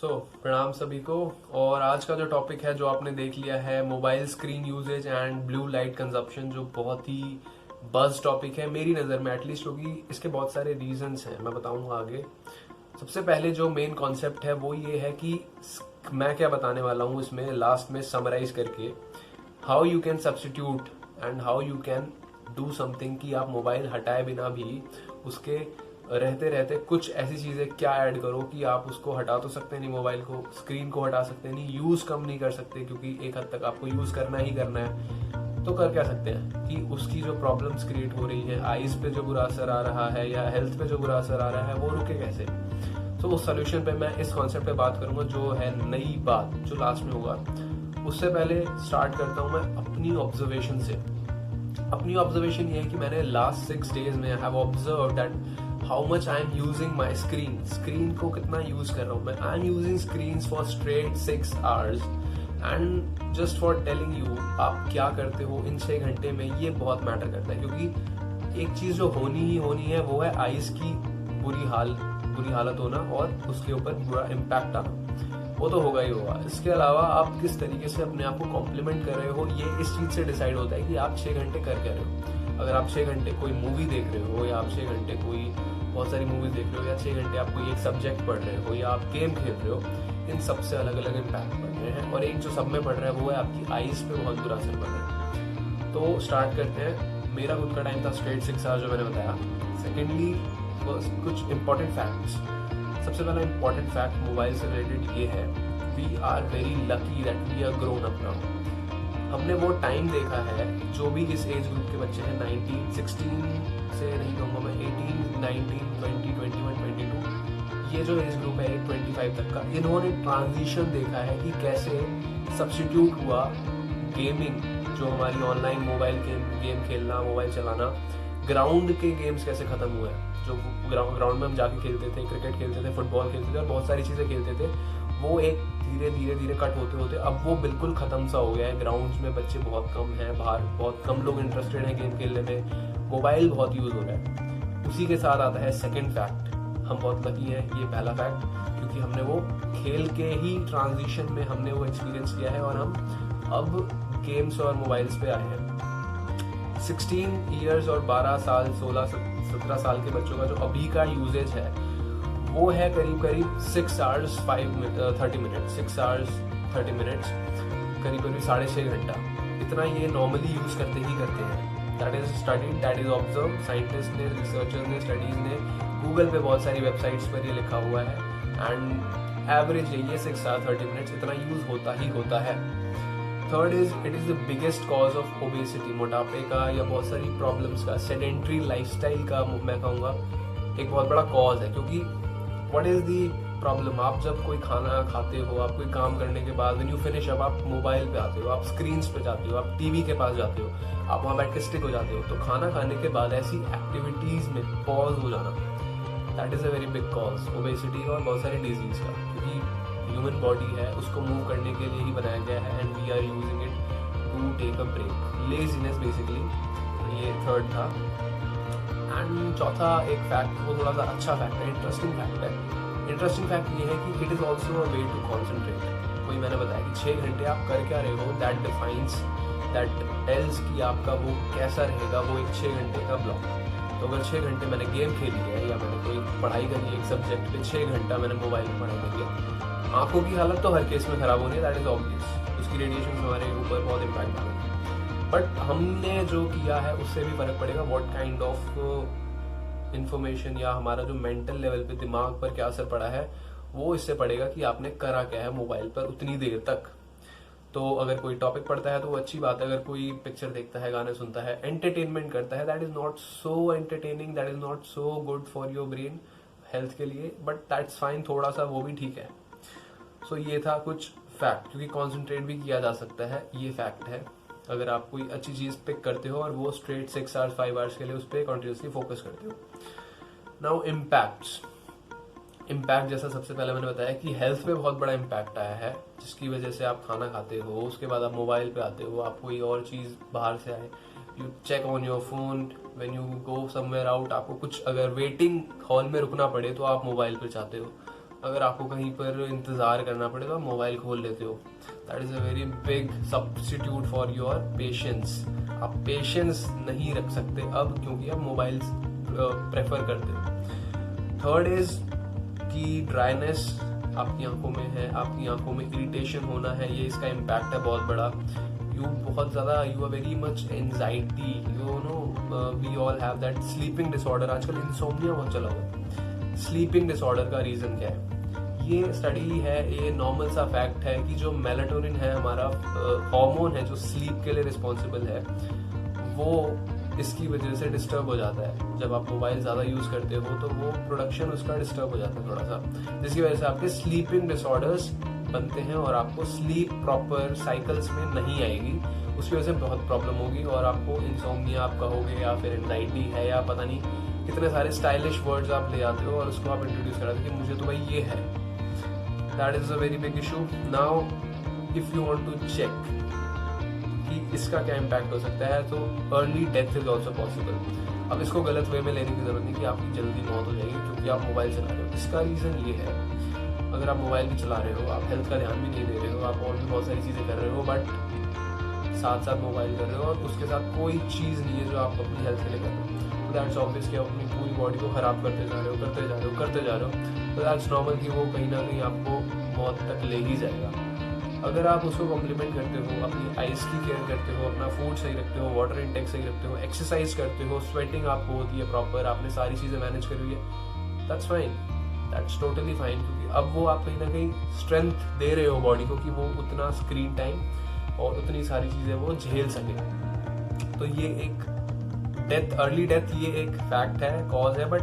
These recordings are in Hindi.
प्रणाम सभी को। और आज का जो टॉपिक है जो आपने देख लिया है, mobile screen usages and blue light consumption, जो बहुत ही बज़ टॉपिक है मेरी नज़र में एटलीस्ट, क्योंकि इसके बहुत सारे रीजंस हैं, मैं बताऊंगा आगे। सबसे पहले जो मेन कॉन्सेप्ट है वो ये है कि मैं क्या बताने वाला हूँ इसमें लास्ट में समराइज करके, how you can substitute and how you can do something, कि आप मोबाइल हटाए बिना भी उसके रहते रहते कुछ ऐसी चीजें क्या ऐड करो कि आप उसको हटा तो सकते नहीं, मोबाइल को, स्क्रीन को हटा सकते नहीं, यूज कम नहीं कर सकते क्योंकि एक हद तक आपको यूज करना ही करना है। तो कर क्या सकते हैं कि उसकी जो प्रॉब्लम्स क्रिएट हो रही है, आईज पे जो बुरा असर आ रहा है या हेल्थ पे जो बुरा असर आ रहा है, वो रुके कैसे। तो उस सोल्यूशन पे मैं इस कॉन्सेप्ट पे बात करूंगा, जो है नई बात जो लास्ट में होगा। उससे पहले स्टार्ट करता हूं मैं अपनी ऑब्जर्वेशन से। अपनी ऑब्जर्वेशन ये है कि मैंने लास्ट 6 डेज में have observe that how much I am using my screen को कितना यूज कर रहा हूँ मैं। I am using screen for straight 6 hours and just for telling you, आप क्या करते हो इन 6 घंटे में, ये बहुत मैटर करता है। क्योंकि एक चीज जो होनी ही होनी है वो है आइज की बुरी हालत होना और उसके ऊपर बुरा इम्पैक्ट आना, वो तो होगा ही होगा। इसके अलावा आप किस तरीके से अपने आप को कॉम्प्लीमेंट कर रहे हो, ये इस चीज से डिसाइड होता है कि आप 6 घंटे कर क्या रहे हो। अगर आप 6 घंटे कोई मूवी देख रहे हो, या आप 6 घंटे कोई बहुत सारी मूवीज देख रहे हो, या 6 घंटे आप कोई एक सब्जेक्ट पढ़ रहे हो, या आप गेम खेल रहे हो, इन सबसे अलग अलग इम्पैक्ट पड़ रहे हैं। और एक जो सब में पड़ रहा है वो है आपकी आईज पे बहुत बुरा असर पड़ रहा है। तो स्टार्ट करते हैं। मेरा खुद का टाइम था स्ट्रेट 6 आवर्स, जो मैंने बताया। सेकेंडली कुछ इंपॉर्टेंट फैक्ट्स। सबसे पहला इंपॉर्टेंट फैक्ट मोबाइल से रिलेटेड ये है, we are very lucky that we are grown up now. हमने वो टाइम देखा है, जो भी इस एज ग्रुप के बच्चे हैं, 19, 16 से नहीं कहूँगा मैं, 18, 19, 20, 21, 22, ये जो एज ग्रुप है 25 तक का, इन्होंने ट्रांजिशन देखा है कि कैसे सब्स्टिट्यूट हुआ गेमिंग, जो हमारी ऑनलाइन मोबाइल गेम खेलना, मोबाइल चलाना, ग्राउंड के गेम्स कैसे खत्म हुए हैं। जो ग्राउंड में हम जाके खेलते थे, क्रिकेट खेलते थे, फुटबॉल खेलते थे और बहुत सारी चीजें खेलते थे, वो एक धीरे धीरे कट होते होते अब वो बिल्कुल खत्म सा हो गया है। ग्राउंड्स में बच्चे बहुत कम हैं, बाहर बहुत कम लोग इंटरेस्टेड हैं गेम खेलने में, मोबाइल बहुत यूज हो रहा है। उसी के साथ आता है सेकंड फैक्ट, हम बहुत लकी हैं, ये पहला फैक्ट, क्योंकि हमने वो खेल के ही ट्रांजिशन में हमने वो एक्सपीरियंस किया है और हम अब गेम्स और मोबाइल्स पे आए हैं। 16 ईयर्स और 12 साल, 16-17 साल के बच्चों का जो अभी का यूजेज है वो है करीब 6 आवर्स 30 मिनट, 6 आवर्स 30 मिनट्स, करीब 6.5 घंटा। इतना ये नॉर्मली यूज करते हैं। That is studied, that is observe, scientist ने, रिसर्चर्स ने, स्टडीज ने, गूगल पे बहुत सारी वेबसाइट्स पर ये लिखा हुआ है। एंड एवरेज ये 6 आवर्स 30 मिनट्स इतना यूज होता है। Third is, it is the biggest cause of obesity, मोटापे का या बहुत सारी प्रॉब्लम्स का, सेडेंट्री लाइफस्टाइल का मैं कहूँगा एक बहुत बड़ा कॉज है। क्योंकि व्हाट इज दी प्रॉब्लम, आप जब कोई खाना खाते हो, आप कोई काम करने के बाद, व्हेन यू फिनिश, अब आप मोबाइल पे आते हो, आप स्क्रीन पे जाते हो, आप टीवी के पास जाते हो, आप वहाँ बैठ के स्टिक हो जाते हो। तो खाना खाने के बाद ऐसी एक्टिविटीज में पॉज हो जाना, that is a very big cause obesity और बहुत सारी डिजीज का। क्योंकि ह्यूमन बॉडी है, उसको मूव करने के लिए ही बनाया गया है and we are using it to take a break, laziness basically. ये थर्ड था। एंड चौथा एक फैक्ट, वो थोड़ा सा अच्छा फैक्ट है, इंटरेस्टिंग फैक्ट है। इंटरेस्टिंग फैक्ट ये है कि it is also a way to concentrate. वही मैंने बताया कि 6 घंटे आप कर क्या रहे हो, दैट डिफाइंस, दैट टेल्स कि आपका वो कैसा रहेगा वो एक 6 घंटे का ब्लॉक। तो अगर 6 घंटे मैंने गेम खेली है या मैंने कोई पढ़ाई करी एक सब्जेक्ट पे, 6 घंटा मैंने मोबाइल में पढ़ाई करी है, आंखों की हालत तो हर केस में खराब होनी है, दैट इज ऑब्वियस, उसकी रेडिएशन हमारे ऊपर बहुत इम्पैक्ट डालेंगे। बट हमने जो किया है उससे भी फर्क पड़ेगा, व्हाट काइंड ऑफ इंफॉर्मेशन या हमारा जो मेंटल लेवल पे दिमाग पर क्या असर पड़ा है, वो इससे पड़ेगा कि आपने करा क्या है मोबाइल पर उतनी देर तक। तो अगर कोई टॉपिक पढ़ता है तो वो अच्छी बात है, अगर कोई पिक्चर देखता है, गाने सुनता है, एंटरटेनमेंट करता है, that is not so entertaining, that is not so good for your brain health के लिए, बट दैट्स फाइन, थोड़ा सा वो भी ठीक है। सो ये था कुछ फैक्ट, क्योंकि कॉन्सेंट्रेट भी किया जा सकता है, ये फैक्ट है। अगर आप कोई अच्छी चीज पिक करते हो और वो स्ट्रेट 6 आवर्स 5 आवर्स के लिए उस पर कॉन्टिन्यूसली फोकस करते हो। नाउ इम्पैक्ट जैसा सबसे पहले मैंने बताया कि हेल्थ पे बहुत बड़ा इम्पैक्ट आया है, जिसकी वजह से आप खाना खाते हो, उसके बाद आप मोबाइल पे आते हो, आप कोई और चीज बाहर से आए, you check on your phone, when you go somewhere out, आपको कुछ अगर वेटिंग हॉल में रुकना पड़े तो आप मोबाइल पे चाहते हो। अगर आपको कहीं पर इंतज़ार करना पड़े तो आप मोबाइल खोल लेते हो. That is a very big substitute for your patience. आप पेशेंस नहीं रख सकते अब, क्योंकि आप मोबाइल प्रेफर करते हो. थर्ड इज कि ड्राइनेस आपकी आंखों में है, आपकी आंखों में इरिटेशन होना है, ये इसका इम्पैक्ट है बहुत बड़ा. बहुत ज़्यादा you are very much anxiety, you know we all have that. Sleeping disorder, आजकल इंसोम्निया बहुत चला हुआ है. स्लीपिंग डिसऑर्डर का रीज़न क्या है? ये स्टडी है, ये नॉर्मल सा फैक्ट है कि जो मेलाटोनिन है, हमारा हार्मोन है जो स्लीप के लिए रिस्पॉन्सिबल है, वो इसकी वजह से डिस्टर्ब हो जाता है. जब आप मोबाइल ज़्यादा यूज़ करते हो तो वो प्रोडक्शन उसका डिस्टर्ब हो जाता है थोड़ा सा, जिसकी वजह से आपके स्लीपिंग डिसऑर्डर्स बनते हैं और आपको स्लीप प्रॉपर साइकिल्स में नहीं आएगी. उसकी वजह से बहुत प्रॉब्लम होगी और आपको इंसोम्निया आपका हो गया, या फिर एंजाइटी है, या पता नहीं कितने सारे स्टाइलिश वर्ड्स आप ले आते हो और उसको आप इंट्रोड्यूस कराते हो कि मुझे तो भाई ये है. That is a very big issue. Now if you want to check कि इसका क्या इम्पैक्ट हो सकता है, तो early death is also possible. अब इसको गलत वे में लेने की जरूरत नहीं कि आपकी जल्दी मौत हो जाएगी क्योंकि आप मोबाइल चला रहे हो. इसका रीज़न ये है, अगर आप मोबाइल भी चला रहे हो, आप हेल्थ का ध्यान भी नहीं दे रहे हो, आप और भी बहुत सारी चीज़ें कर रहे हो, बट साथ साथ मोबाइल कर रहे हो और उसके साथ कोई चीज़ नहीं है जो आप अपनी हेल्थ के लिए कर रहे हो, तो दैट्स ऑब्वियस कि आप अपनी पूरी बॉडी को ख़राब करते जा रहे हो. तो दैट्स नॉर्मल कि वो कहीं ना कहीं आपको मौत तक ले ही जाएगा. अगर आप उसको कॉम्प्लीमेंट करते हो, अपनी आइज़ की केयर करते हो, अपना फूड सही रखते हो, वाटर इंटेक सही रखते हो, एक्सरसाइज करते हो, स्वेटिंग आपको होती है प्रॉपर, आपने सारी चीज़ें मैनेज करी हुई है, that's fine, that's totally fine. क्योंकि अब वो आप कहीं ना कहीं स्ट्रेंथ दे रहे हो बॉडी को कि वो उतना स्क्रीन टाइम और उतनी सारी चीज़ें वो झेल सके. तो ये एक डेथ, अर्ली डेथ, ये एक फैक्ट है, कॉज है, बट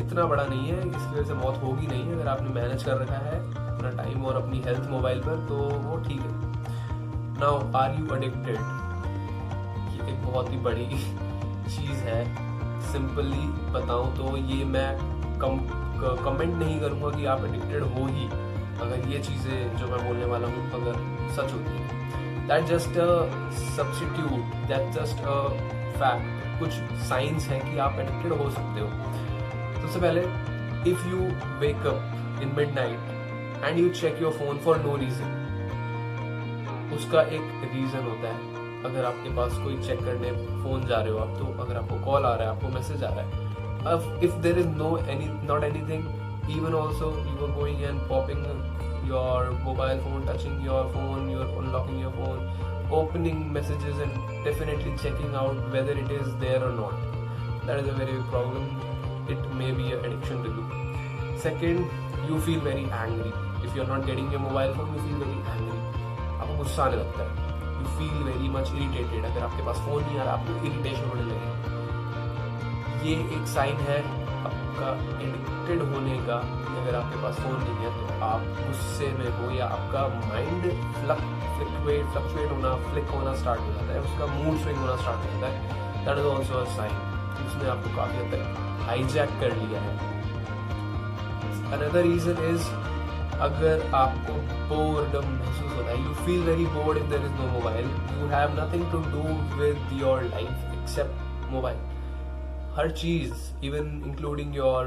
इतना बड़ा नहीं है, इसकी वजह से मौत होगी नहीं. अगर आपने मैनेज कर रखा है अपना टाइम और अपनी हेल्थ मोबाइल पर, तो वो ठीक है. Now are you addicted? ये एक बहुत ही बड़ी चीज़ है. सिंपली बताऊं तो ये मैं कमेंट नहीं करूंगा कि आप एडिक्टेड हो ही, अगर ये चीज़ें जो मैं बोलने वाला हूँ अगर सच होती है. That just a substitute, that just a fact. कुछ साइंस है कि आप एडिक्टेड हो सकते हो. सबसे पहले, if you wake up in midnight and you check your phone for no reason, उसका एक रीजन होता है. अगर आपके पास कोई चेक करने फोन जा रहे हो आप, तो अगर आपको कॉल आ रहा है, आपको मैसेज आ रहा है, अब if there is not anything, even also you are going and popping your mobile phone, touching your phone, you are unlocking your phone, opening messages and definitely checking out whether it is there or not. That is a very big problem. It may be an addiction to you. Second, you feel very angry. If you are not getting your mobile phone, you feel very angry. आपको गुस्सा आने लगता है. You feel very much irritated. अगर आपके पास फोन नहीं आ रहा, आपको इरिटेशन होने लगेगी. ये एक साइन है आपका एडिक्टेड होने का. अगर आपके पास फोन नहीं है तो आप गुस्से में हो, या आपका माइंड फ्लक्चुएट होना, फ्लिक होना स्टार्ट हो जाता है, उसका मूड स्विंग होना स्टार्ट हो जाता है. That is also a sign, उसने आपको काफी हद तक हाईजैक कर लिया है. अनदर रीजन इज, अगर आपको बोर्डम महसूस होता है, you feel very bored if there is no mobile, you have nothing to do with your life except mobile. हर चीज, इवन इंक्लूडिंग योर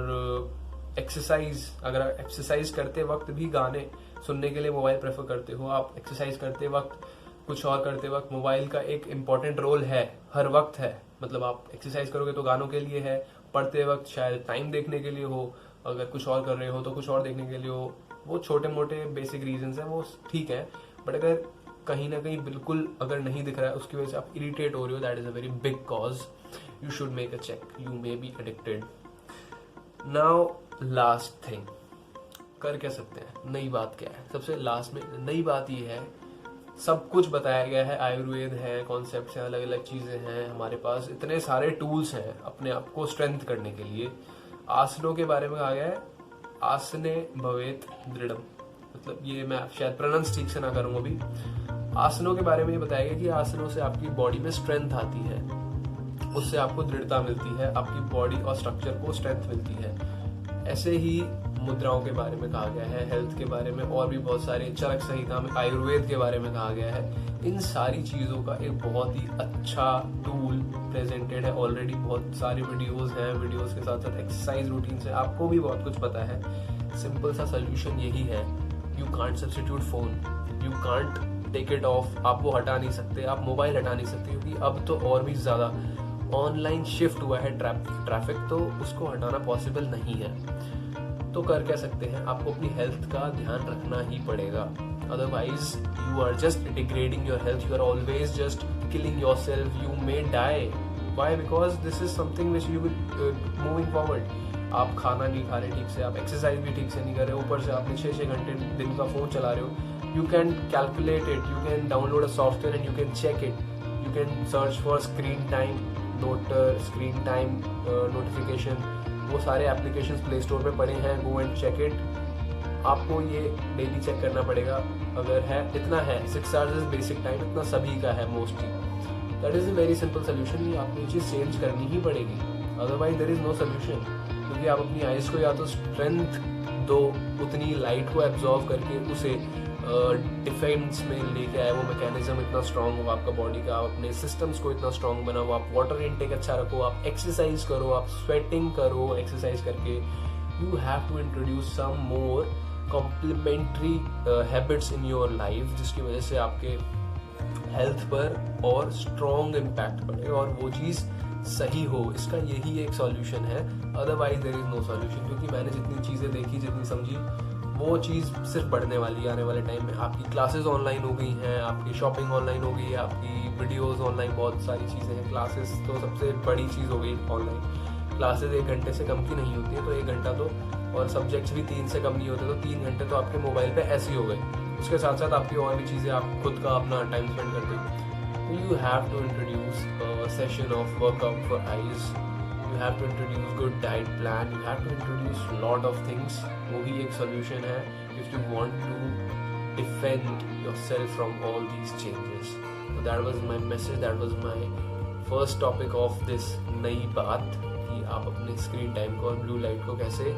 एक्सरसाइज. अगर आप एक्सरसाइज करते वक्त भी गाने सुनने के लिए मोबाइल प्रेफर करते हो, आप एक्सरसाइज करते वक्त, कुछ और करते वक्त, मोबाइल का एक इम्पॉर्टेंट रोल है, हर वक्त है. मतलब आप एक्सरसाइज करोगे तो गानों के लिए है, पढ़ते वक्त शायद टाइम देखने के लिए हो, अगर कुछ और कर रहे हो तो कुछ और देखने के लिए हो. वो छोटे मोटे बेसिक रीजंस हैं, वो ठीक है. बट अगर कहीं ना कहीं बिल्कुल अगर नहीं दिख रहा है, उसकी वजह से आप इरिटेट हो रहे हो, that is a very big cause. You should make a check, you may be addicted. Now last thing, कर क्या सकते हैं? नई बात क्या है? सबसे लास्ट में नई बात ये है, सब कुछ बताया गया है, आयुर्वेद है, कॉन्सेप्ट्स हैं, अलग अलग चीजें हैं हमारे पास, इतने सारे टूल्स हैं अपने आप को स्ट्रेंथ करने के लिए. आसनों के बारे में कहा गया है, आसने भवेत दृढ़म. मतलब ये मैं शायद प्रोनाउंस ठीक से ना करूँ अभी. आसनों के बारे में ये बताया गया कि आसनों से आपकी बॉडी में स्ट्रेंथ आती है, उससे आपको दृढ़ता मिलती है, आपकी बॉडी और स्ट्रक्चर को स्ट्रेंथ मिलती है. ऐसे ही मुद्राओं के बारे में कहा गया है, हेल्थ के बारे में, और भी बहुत सारे, चरक संहिता में आयुर्वेद के बारे में कहा गया है. इन सारी चीज़ों का एक बहुत ही अच्छा टूल प्रेजेंटेड है ऑलरेडी. बहुत सारे वीडियोस हैं, वीडियोस के साथ साथ एक्सरसाइज रूटीन है, आपको भी बहुत कुछ पता है. सिंपल सा सोल्यूशन यही है, you can't substitute phone, you can't take it off, आप वो हटा नहीं सकते, आप मोबाइल हटा नहीं सकते, क्योंकि अब तो और भी ज़्यादा ऑनलाइन शिफ्ट हुआ है ट्रैफिक, तो उसको हटाना पॉसिबल नहीं है। तो कर क्या सकते हैं, आपको अपनी हेल्थ का ध्यान रखना ही पड़ेगा, otherwise you are just degrading your health, you are always just killing your self, you may die. Why? Because this is something which you will moving forward. आप खाना नहीं खा रहे ठीक से, आप एक्सरसाइज भी ठीक से नहीं कर रहे, ऊपर से आपने 6-6 घंटे दिन का फोन चला रहे हो। You can calculate it, you can download a software and you can check it, you can search for screen time notification, वो सारे एप्लीकेशंस प्ले स्टोर पे पड़े हैं, गो एंड चेक इट। आपको ये डेली चेक करना पड़ेगा, अगर है इतना है 6 आवर्स इज बेसिक टाइम, इतना सभी का है mostly. That is a very simple solution, ये आपको ये चीज़ चेंज करनी ही पड़ेगी, otherwise there is no solution. क्योंकि आप अपनी आइज को या तो स्ट्रेंथ दो, उतनी लाइट को एब्जॉर्व करके उसे डिफेंस में लेके आए, वो मैकेनिज्म इतना स्ट्रांग हो आपका बॉडी का, आप अपने सिस्टम्स को इतना स्ट्रांग बनाओ, आप वाटर इनटेक अच्छा रखो, आप एक्सरसाइज करो, आप स्वेटिंग करो एक्सरसाइज करके। You have to introduce some more complementary habits in your life, जिसकी वजह से आपके हेल्थ पर और स्ट्रॉन्ग इम्पैक्ट पड़े और वो चीज़ सही हो। इसका यही एक सॉल्यूशन है, otherwise there is no solution. क्योंकि मैंने जितनी चीज़ें देखी, जितनी समझी, वो चीज़ सिर्फ बढ़ने वाली है आने वाले टाइम में। आपकी क्लासेस ऑनलाइन हो गई हैं, आपकी शॉपिंग ऑनलाइन हो गई है, आपकी वीडियोस ऑनलाइन, बहुत सारी चीज़ें हैं। क्लासेस तो सबसे बड़ी चीज़ हो गई ऑनलाइन। क्लासेस 1 घंटे से कम की नहीं होती है, तो 1 घंटा तो, और सब्जेक्ट्स भी 3 से कम नहीं होते, तो 3 घंटे तो आपके मोबाइल पे ऐसे ही हो गए। उसके साथ साथ आपकी और भी चीज़ें, आप खुद का अपना टाइम स्पेंड करते हो। तो you have to introduce session of workout for eyes, you have to introduce good diet plan, you have to introduce lot of things। वो भी एक solution है if you want to defend yourself from all these changes। So that was my message, that was my first topic of this नई बात, कि आप अपने स्क्रीन टाइम को और ब्लू लाइट को कैसे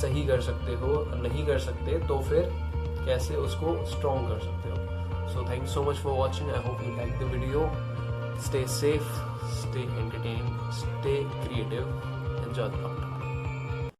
सही कर सकते हो, नहीं कर सकते तो फिर कैसे उसको स्ट्रॉन्ग कर सकते हो। So thank you so much for watching, I hope you liked the video। Stay safe, stay entertained, stay creative, enjoy the podcast।